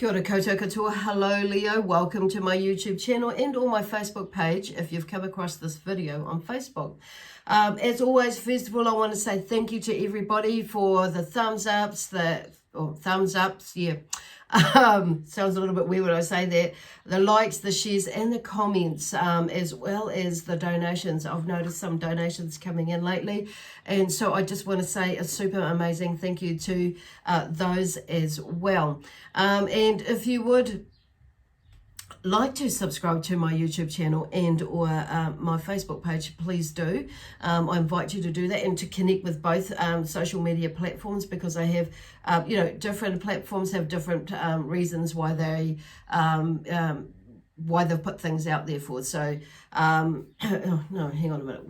Kia ora koutou katoa. Hello Leo, welcome to my YouTube channel and or my Facebook page if you've come across this video on Facebook. As always, first of all, I want to say thank you to everybody for the thumbs ups, sounds a little bit weird when I say that, the likes, the shares and the comments, as well as the donations. I've noticed some donations coming in lately, and so I just want to say a super amazing thank you to those as well. And if you would like to subscribe to my YouTube channel and or my Facebook page, please do. I invite you to do that and to connect with both social media platforms, because I have, different platforms have different reasons why they why they've put things out there for. So, no, hang on a minute.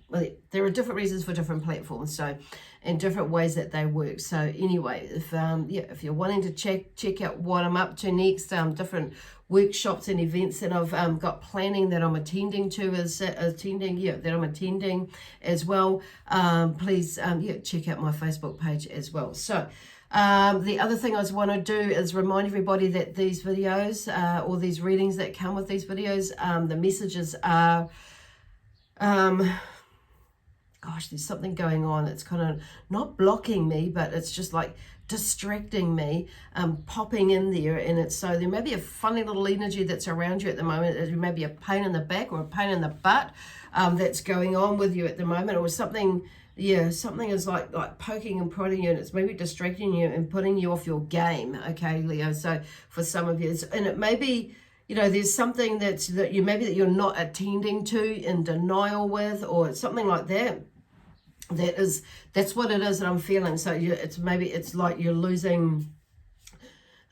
Well, there are different reasons for different platforms, so, and different ways that they work. So anyway, if you're wanting to check out what I'm up to next, different workshops and events that I've got planning that I'm attending as well, please check out my Facebook page as well. So the other thing I want to do is remind everybody that these videos or these readings that come with these videos, the messages are gosh, there's something going on. It's kind of not blocking me, but it's just like distracting me, popping in there. And it's so there may be a funny little energy that's around you at the moment. There may be a pain in the back or a pain in the butt that's going on with you at the moment, or something. Yeah, something is like poking and prodding you, and it's maybe distracting you and putting you off your game. Okay, Leo. So for some of you, and it may be, there's something that you're not attending to, in denial with, or something like that. That's what it is that I'm feeling. So it's like you're losing.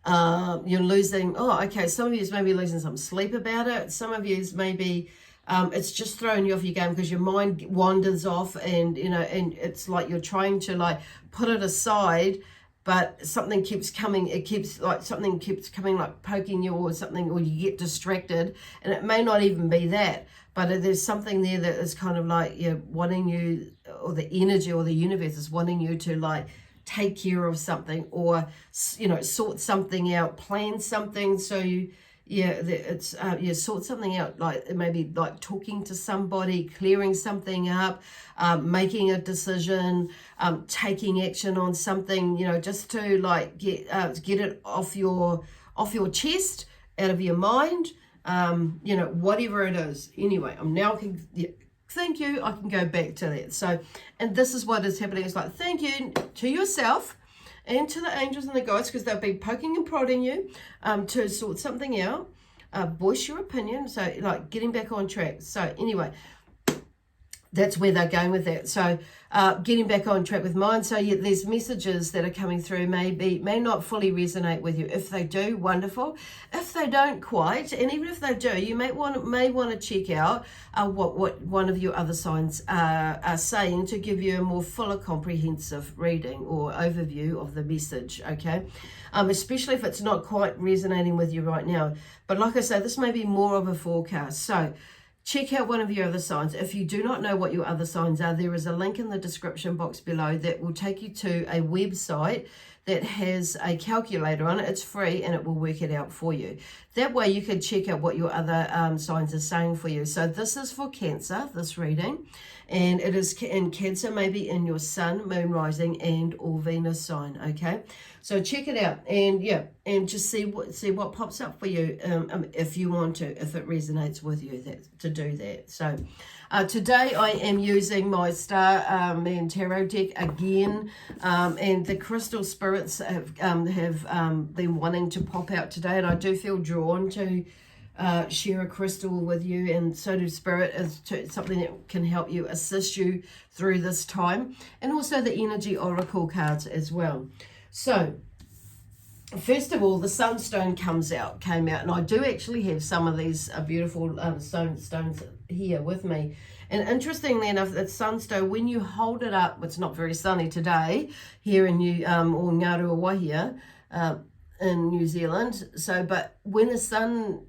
Oh, okay. Some of you may be losing some sleep about it. Some of you maybe it's just throwing you off your game because your mind wanders off, and and it's like you're trying to put it aside, but something keeps coming. Something keeps coming, like poking you or something, or you get distracted, and it may not even be that. But there's something there that is kind of like wanting you, or the energy or the universe is wanting you to take care of something, or sort something out, plan something. So sort something out, like maybe talking to somebody, clearing something up, making a decision, taking action on something, just to get it off your chest, out of your mind. Whatever it is. Anyway, thank you. I can go back to that. So, and this is what is happening. It's like, thank you to yourself and to the angels and the guides, because they've been poking and prodding you to sort something out, voice your opinion. So, getting back on track. So, anyway, that's where they're going with that. So getting back on track with mine. So there's messages that are coming through may not fully resonate with you. If they do, wonderful. If they don't quite, and even if they do, you may want to check out what one of your other signs are saying, to give you a more fuller, comprehensive reading or overview of the message. Okay, especially if it's not quite resonating with you right now. But like I say, this may be more of a forecast. So check out one of your other signs. If you do not know what your other signs are, there is a link in the description box below that will take you to a website that has a calculator on it. It's free, and it will work it out for you. That way you can check out what your other signs are saying for you. So this is for Cancer, this reading, and it is in Cancer, maybe in your Sun, Moon, Rising, and or Venus sign. Okay, so check it out, and just see what pops up for you, if you want to, if it resonates with you, to do that. So today I am using my Star Man Tarot deck again, and the crystal spirits have been wanting to pop out today, and I do feel drawn to share a crystal with you, and so do spirit, is something that can help you, assist you through this time, and also the energy oracle cards as well. So first of all, the sunstone came out, and I do actually have some of these beautiful stones here with me. And interestingly enough, that sunstone, when you hold it up, it's not very sunny today here in or Ngāruawahia in New Zealand. So, but when the sun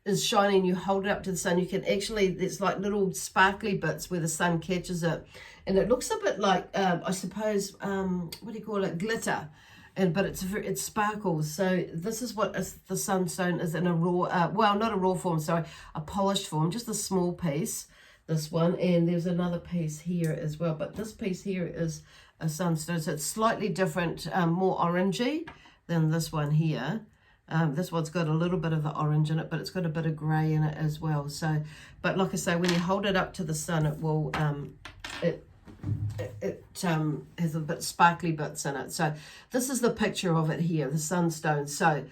is shining, you hold it up to the sun, you can actually, there's like little sparkly bits where the sun catches it, and it looks a bit like I suppose what do you call it, glitter. but it sparkles. So this is what the sunstone is in a raw, well, not a raw form, sorry, a polished form, just a small piece, this one. And there's another piece here as well, but this piece here is a sunstone. So it's slightly different, more orangey than this one here. This one's got a little bit of the orange in it, but it's got a bit of grey in it as well. So, but like I say, when you hold it up to the sun, it will, it has a bit sparkly bits in it. So this is the picture of it here, the sunstone. So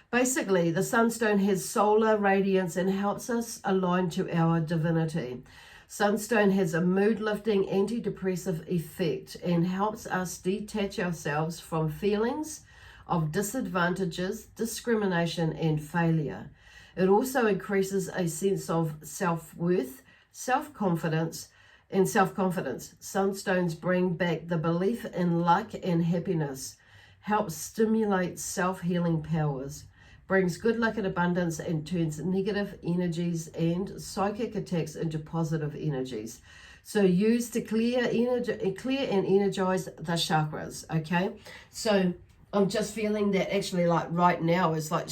basically the sunstone has solar radiance and helps us align to our divinity. Sunstone has a mood-lifting antidepressive effect and helps us detach ourselves from feelings of disadvantages, discrimination, and failure. It also increases a sense of self-worth, self-confidence, and self-confidence. Sunstones bring back the belief in luck and happiness, helps stimulate self-healing powers, brings good luck and abundance, and turns negative energies and psychic attacks into positive energies. So used to clear and energize the chakras, okay? So I'm just feeling that actually, like right now is like,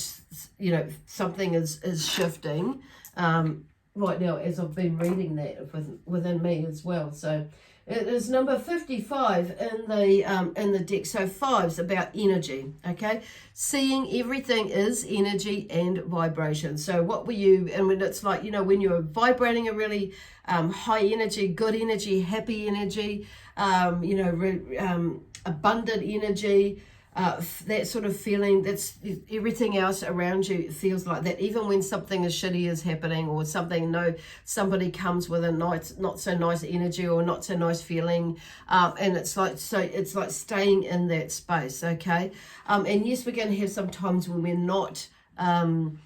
you know, something is shifting right now as I've been reading that within me as well. So it is number 55 in the deck. So 5's about energy, okay? Seeing everything is energy and vibration. So what were you, and when it's like, you know, when you're vibrating a really high energy, good energy, happy energy, you know, abundant energy, that sort of feeling, that's everything else around you feels like that. Even when something is shitty is happening, or somebody comes with a nice, not so nice energy or not so nice feeling, and it's like, so it's like staying in that space, okay? And yes, we're going to have some times when we're not when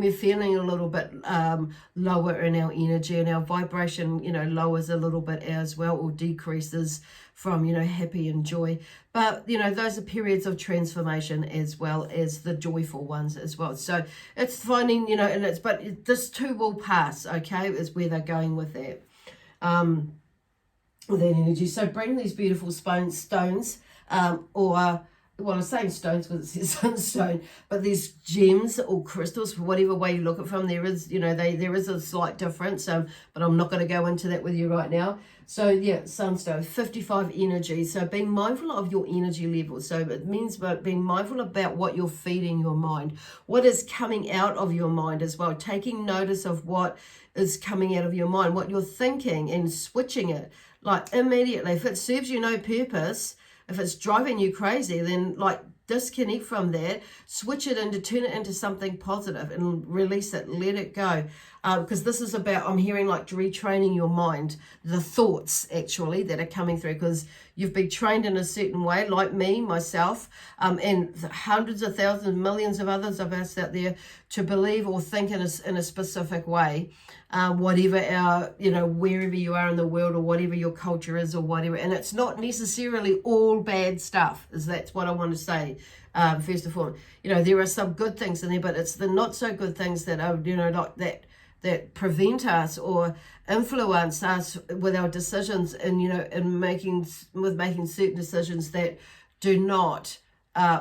we're feeling a little bit lower in our energy, and our vibration, you know, lowers a little bit as well, or decreases from, you know, happy and joy. But, you know, those are periods of transformation as well as the joyful ones as well. So it's finding, you know, and but this too will pass, okay, is where they're going with that. With that energy. So bring these beautiful stones, or well, I'm saying stones because it says sunstone, but these gems or crystals, whatever way you look at it from, there is, you know, there is a slight difference, but I'm not going to go into that with you right now. So yeah, sunstone, 55 energy. So being mindful of your energy level. So it means being mindful about what you're feeding your mind, what is coming out of your mind as well, taking notice of what is coming out of your mind, what you're thinking, and switching it like immediately. If it serves you no purpose, if it's driving you crazy, then like disconnect from that, switch it into, turn it into something positive and release it, let it go. Because this is about, I'm hearing like retraining your mind, the thoughts actually that are coming through, because you've been trained in a certain way, like me, myself, and hundreds of thousands, millions of others of us out there, to believe or think in a specific way. Whatever our, you know, wherever you are in the world, or whatever your culture is, or whatever. And it's not necessarily all bad stuff, that's what I want to say. First of all, you know, there are some good things in there, but it's the not so good things that are, you know, like that prevent us or influence us with our decisions, and, you know, making certain decisions that do not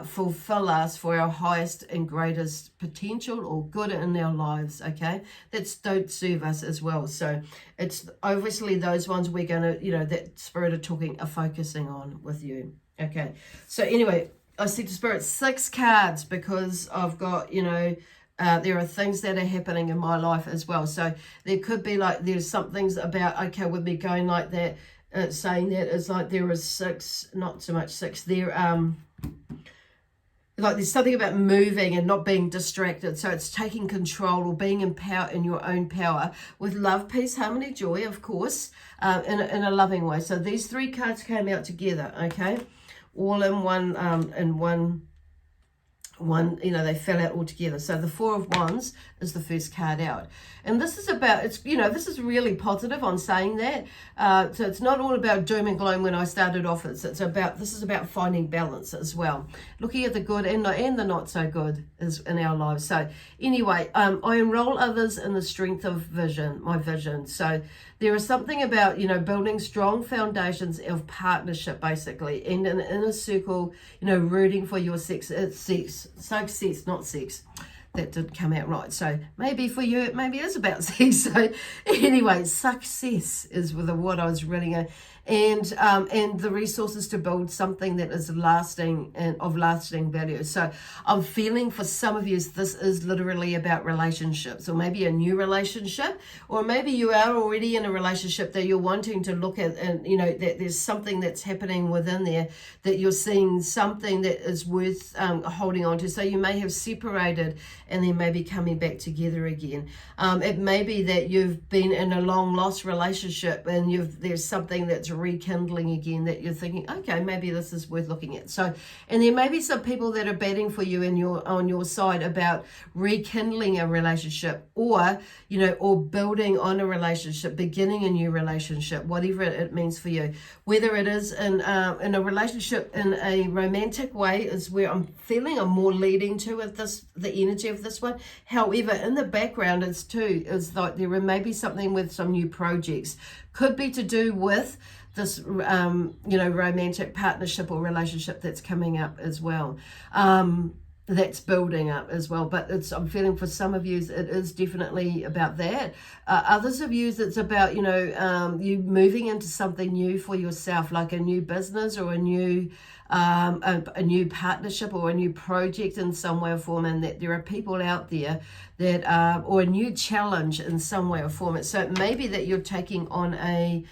fulfill us for our highest and greatest potential or good in our lives, okay? That don't serve us as well. So it's obviously those ones we're going to, you know, that Spirit are talking, are focusing on with you, okay? So anyway, I said to Spirit 6 cards because I've got, you know, there are things that are happening in my life as well. So there could be like, there's some things about, okay, with me going like that, saying that is like there is 6, not so much 6 there, like there's something about moving and not being distracted. So it's taking control or being in power, in your own power, with love, peace, harmony, joy, of course, in a loving way. So these 3 cards came out together, okay, all in one one, you know, they fell out altogether. So the Four of Wands is the first card out. And this is about, it's, you know, this is really positive on saying that. So it's not all about doom and gloom when I started off. It's about, this is about finding balance as well. Looking at the good and the not so good is in our lives. So anyway, I enroll others in the strength of vision, my vision. So there is something about, you know, building strong foundations of partnership, basically, and an inner circle, you know, rooting for your success, not sex. That didn't come out right. So maybe for you, it maybe is about sex. So anyway, success is with what I was reading, and the resources to build something that is lasting and of lasting value. So I'm feeling for some of you, this is literally about relationships, or maybe a new relationship, or maybe you are already in a relationship that you're wanting to look at, and you know that there's something that's happening within there that you're seeing something that is worth holding on to. So you may have separated and then maybe coming back together again. It may be that you've been in a long lost relationship and there's something that's rekindling again that you're thinking, okay, maybe this is worth looking at. So, and there may be some people that are betting for you on your side about rekindling a relationship, or, you know, or building on a relationship, beginning a new relationship, whatever it means for you. Whether it is in a relationship in a romantic way is where I'm feeling I'm more leading to with this, the energy of this one. However, in the background is like there may be something with some new projects. Could be to do with this, you know, romantic partnership or relationship that's coming up as well. That's building up as well. But I'm feeling for some of you, it is definitely about that. Others of you, it's about, you know, you moving into something new for yourself, like a new business or a new partnership or a new project in some way or form, and that there are people out there that or a new challenge in some way or form. So it may be that you're taking on a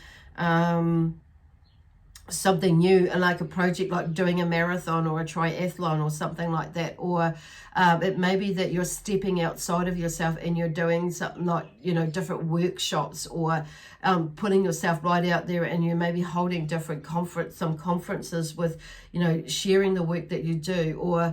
something new, like a project like doing a marathon or a triathlon or something like that, or it may be that you're stepping outside of yourself and you're doing something like, you know, different workshops, or putting yourself right out there, and you may be holding different conferences with, you know, sharing the work that you do, or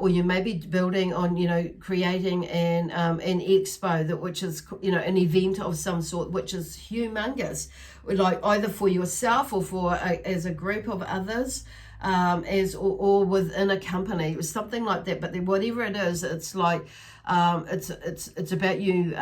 you may be building on, you know, creating an expo which is, you know, an event of some sort which is humongous, like either for yourself or for as a group of others, or within a company or something like that. But then whatever it is, it's like it's about you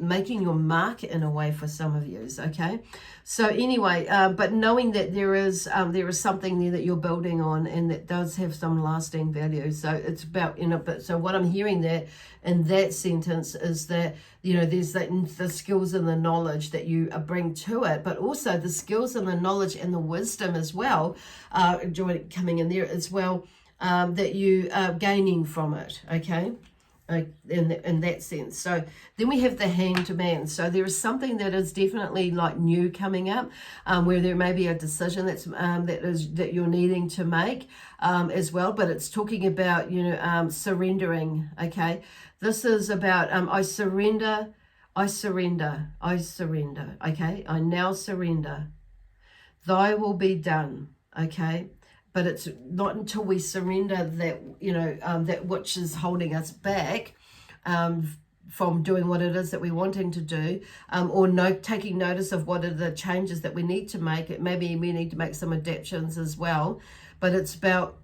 making your mark in a way for some of you. Okay, so anyway, but knowing that there is something there that you're building on, and that does have some lasting value. So it's about, you know, but so what I'm hearing there in that sentence is that, you know, there's the skills and the knowledge that you bring to it, but also the skills and the knowledge and the wisdom as well, coming in there as well, that you are gaining from it. Okay. In that sense. So then we have the Hanged Man. So there is something that is definitely like new coming up, where there may be a decision that you're needing to make as well. But it's talking about, you know, surrendering. Okay, this is about I surrender. Okay, I now surrender. Thy will be done. Okay. But it's not until we surrender that, you know, that which is holding us back from doing what it is that we're wanting to do, or taking notice of what are the changes that we need to make. Maybe we need to make some adaptations as well. But it's about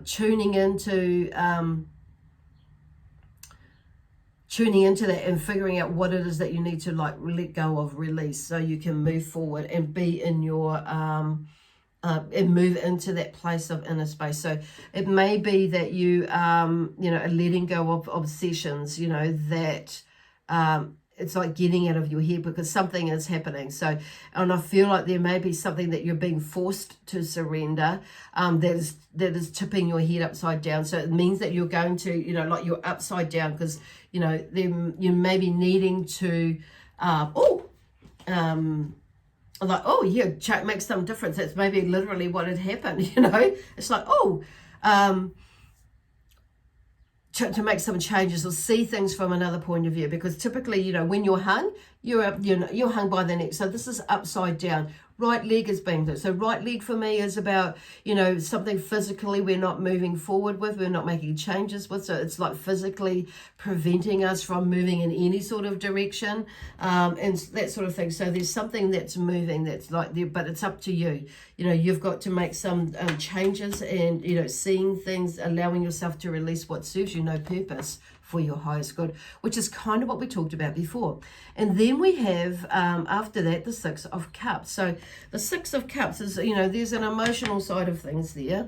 tuning into that and figuring out what it is that you need to like let go of, release, so you can move forward and be in your and move into that place of inner space. So it may be that you, you know, are letting go of obsessions, you know, that it's like getting out of your head because something is happening. So, and I feel like there may be something that you're being forced to surrender, that is tipping your head upside down. So it means that you're going to, you know, like you're upside down because, you know, you may be needing to, like, oh yeah, make some difference. That's maybe literally what had happened, you know. It's like, to make some changes or see things from another point of view, because typically, you know, when you're hung, you're hung by the neck. So this is upside down, right leg is being done. So right leg for me is about, you know, something physically we're not moving forward with, we're not making changes with. So it's like physically preventing us from moving in any sort of direction, and that sort of thing. So there's something that's moving that's like there, but it's up to you. You know, you've got to make some changes, and, you know, seeing things, allowing yourself to release what serves you no purpose for your highest good, which is kind of what we talked about before. And then we have, after that, the Six of Cups. So the Six of Cups is, you know, there's an emotional side of things there.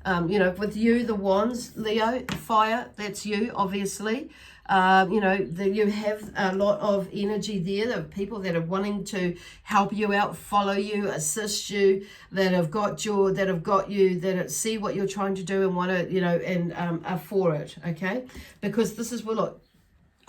You know, with you, the Wands, Leo, fire, that's you, obviously. You know, you have a lot of energy there. There are people that are wanting to help you out, follow you, assist you, that have got you, that see what you're trying to do and want to, you know, and are for it, okay? Because this is, well, look,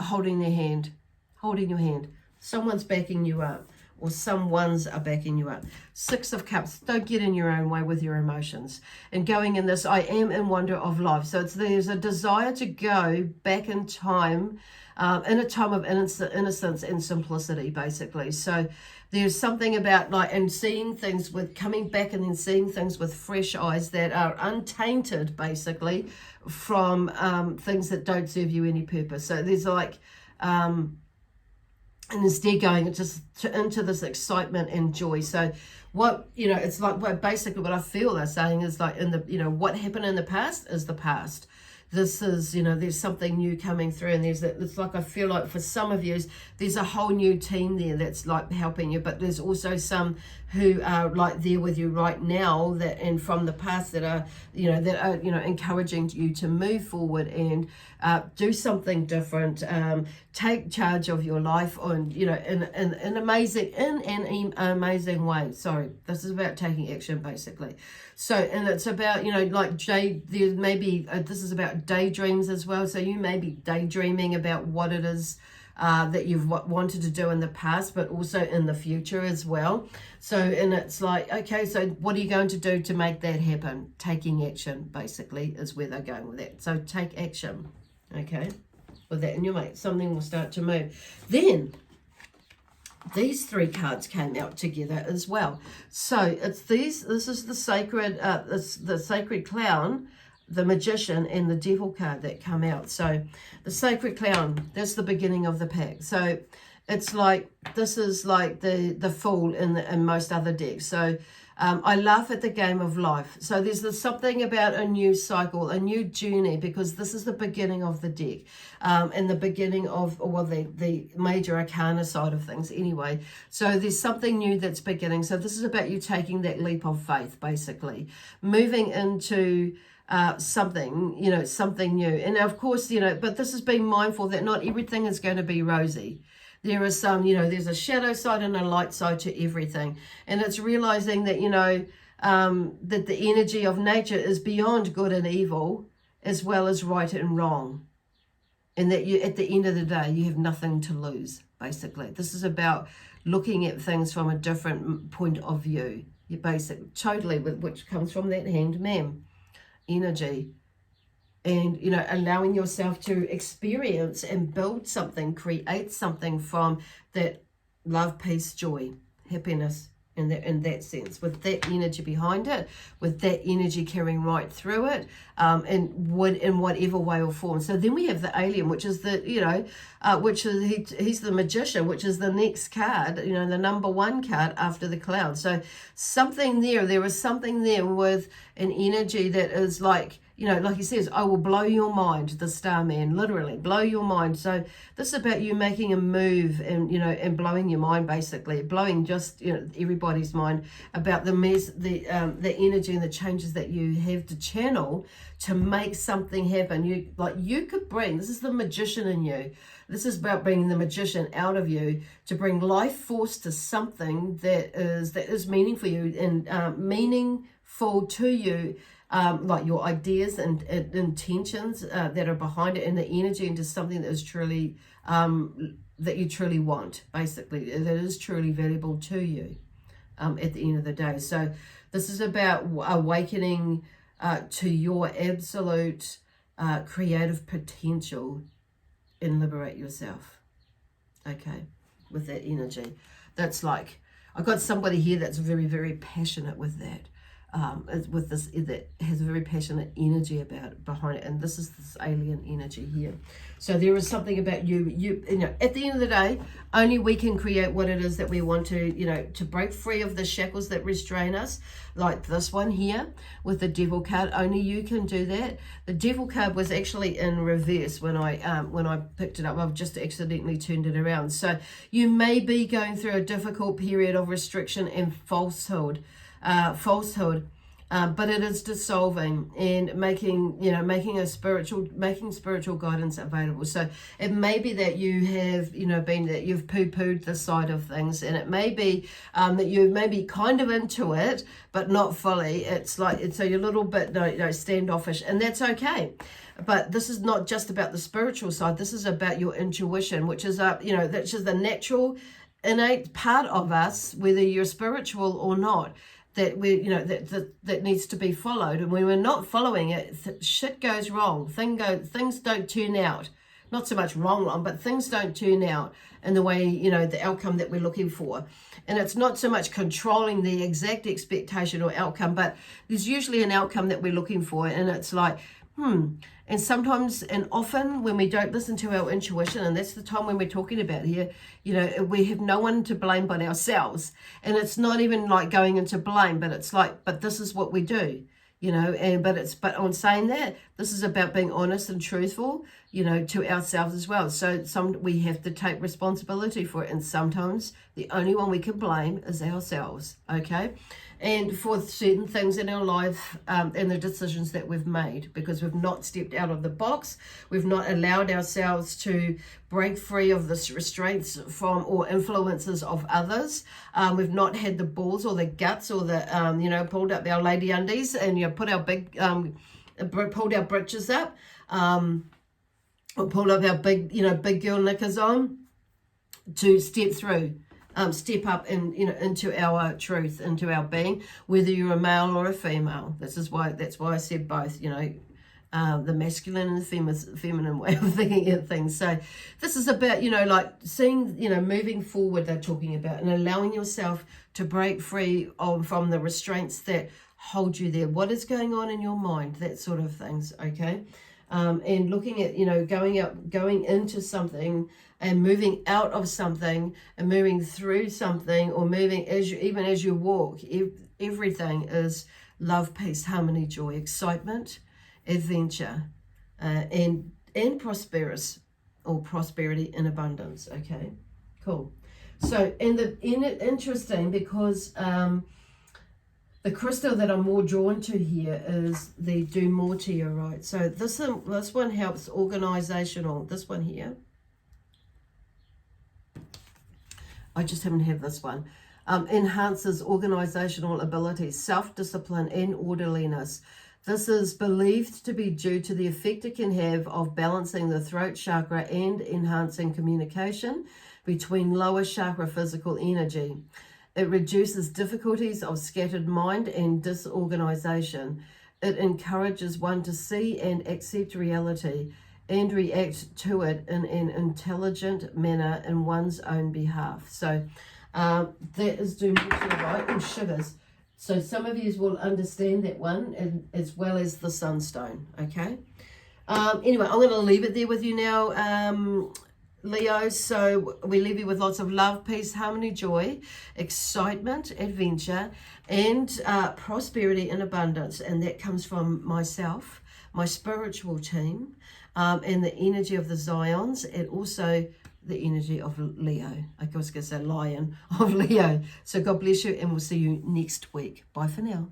holding their hand, holding your hand. Someone's backing you up, or someone's are backing you up. Six of Cups, don't get in your own way with your emotions. And going in this, I am in wonder of life. So there's a desire to go back in time, in a time of innocence and simplicity, basically. So there's something about like, and seeing things with, coming back and then seeing things with fresh eyes that are untainted, basically, from things that don't serve you any purpose. So there's like, and instead going into this excitement and joy. So what, you know, it's like basically what I feel they're saying is like, in the, you know, what happened in the past is the past. This is, you know, there's something new coming through, and it's like, I feel like for some of you, there's a whole new team there that's like helping you, but there's also some who are like there with you right now, that, and from the past, that are, you know, encouraging you to move forward and do something different, take charge of your life on, you know, in an amazing way. Sorry, this is about taking action, basically. So, and it's about, you know, like there may be, this is about daydreams as well. So you may be daydreaming about what it is that you've wanted to do in the past, but also in the future as well. So, and it's like, okay, so what are you going to do to make that happen? Taking action, basically, is where they're going with that. So take action, okay, with that, and you'll make something will start to move. Then these three cards came out together as well. So it's these, this is the sacred, the sacred clown, the magician, and the devil card that come out. So the sacred clown, that's the beginning of the pack. So it's like, this is like the fool in most other decks. So I laugh at the game of life. So there's something about a new cycle, a new journey, because this is the beginning of the deck, and the beginning of, well, the major arcana side of things anyway. So there's something new that's beginning. So this is about you taking that leap of faith, basically, moving into something, you know, something new. And of course, you know, but this is being mindful that not everything is going to be rosy. There is some, you know, there's a shadow side and a light side to everything. And it's realizing that, you know, that the energy of nature is beyond good and evil, as well as right and wrong. And that you, at the end of the day, you have nothing to lose, basically. This is about looking at things from a different point of view. You basically, totally, which comes from that Hanged Man energy. And, you know, allowing yourself to experience and build something, create something from that love, peace, joy, happiness, in that sense, with that energy behind it, with that energy carrying right through it, and would in whatever way or form. So then we have the alien, which is the, you know, which is he's the magician, which is the next card, you know, the number one card after the cloud. So something there is something there with an energy that is like, you know, like he says, I will blow your mind, the Starman, literally blow your mind. So this is about you making a move and, you know, and blowing your mind, basically, blowing just, you know, everybody's mind about the energy and the changes that you have to channel to make something happen. You could bring, this is the magician in you. This is about bringing the magician out of you to bring life force to something that is meaningful for you and meaningful to you. Like your ideas and intentions that are behind it, and the energy into something that is truly, that you truly want, basically, that is truly valuable to you at the end of the day. So this is about awakening to your absolute creative potential and liberate yourself, okay, with that energy. That's like, I've got somebody here that's very, very passionate with that. With this, that has a very passionate energy behind it, and this is this alien energy here. So there is something about you know, at the end of the day, only we can create what it is that we want to, you know, to break free of the shackles that restrain us, like this one here with the Devil card. Only you can do that. The Devil card was actually in reverse when I picked it up. I've just accidentally turned it around. So you may be going through a difficult period of restriction and falsehood, but it is dissolving and making spiritual guidance available. So it may be that you have, you know, been that you've poo-pooed this side of things, and it may be that you may be kind of into it, but not fully. It's like, so you're a little bit standoffish, and that's okay. But this is not just about the spiritual side. This is about your intuition, which is that's just the natural, innate part of us, whether you're spiritual or not, that that needs to be followed. And when we're not following it, shit goes wrong. Things don't turn out. Not so much wrong, but things don't turn out in the way, you know, the outcome that we're looking for. And it's not so much controlling the exact expectation or outcome, but there's usually an outcome that we're looking for, and it's like, and sometimes and often when we don't listen to our intuition, and that's the time when we're talking about here, you know, we have no one to blame but ourselves. And it's not even like going into blame, but it's like, but this is what we do, you know, but on saying that, this is about being honest and truthful, you know, to ourselves as well. So we have to take responsibility for it, and sometimes the only one we can blame is ourselves, okay? And for certain things in our life and the decisions that we've made, because we've not stepped out of the box, we've not allowed ourselves to break free of the restraints from or influences of others. We've not had the balls or the guts or the, pulled up our lady undies and, put our pulled our britches up, or pulled up our big girl knickers on to step through. Step up into our truth, into our being, whether you're a male or a female. That's why I said both, the masculine and the feminine way of thinking of things. So this is about, like seeing, moving forward, they're talking about, and allowing yourself to break free from the restraints that hold you there. What is going on in your mind? That sort of things, okay? And looking at, going into something and moving out of something and moving through something, or moving even as you walk. Everything is love, peace, harmony, joy, excitement, adventure, and prosperity and abundance. Okay, cool. So, interesting because the crystal that I'm more drawn to here is the do more to your right. So this one helps organizational. This one here. I just haven't had this one. Enhances organizational abilities, self-discipline and orderliness. This is believed to be due to the effect it can have of balancing the throat chakra and enhancing communication between lower chakra physical energy. It reduces difficulties of scattered mind and disorganization. It encourages one to see and accept reality and react to it in an intelligent manner in one's own behalf. So that is do more to the right. Oh, sugars. So some of you will understand that one, and as well as the sunstone, okay? Anyway, I'm going to leave it there with you now, Leo. So we leave you with lots of love, peace, harmony, joy, excitement, adventure, and prosperity and abundance. And that comes from myself, my spiritual team, and the energy of the Zions, and also the energy of Leo. I was going to say lion of Leo. So God bless you, and we'll see you next week. Bye for now.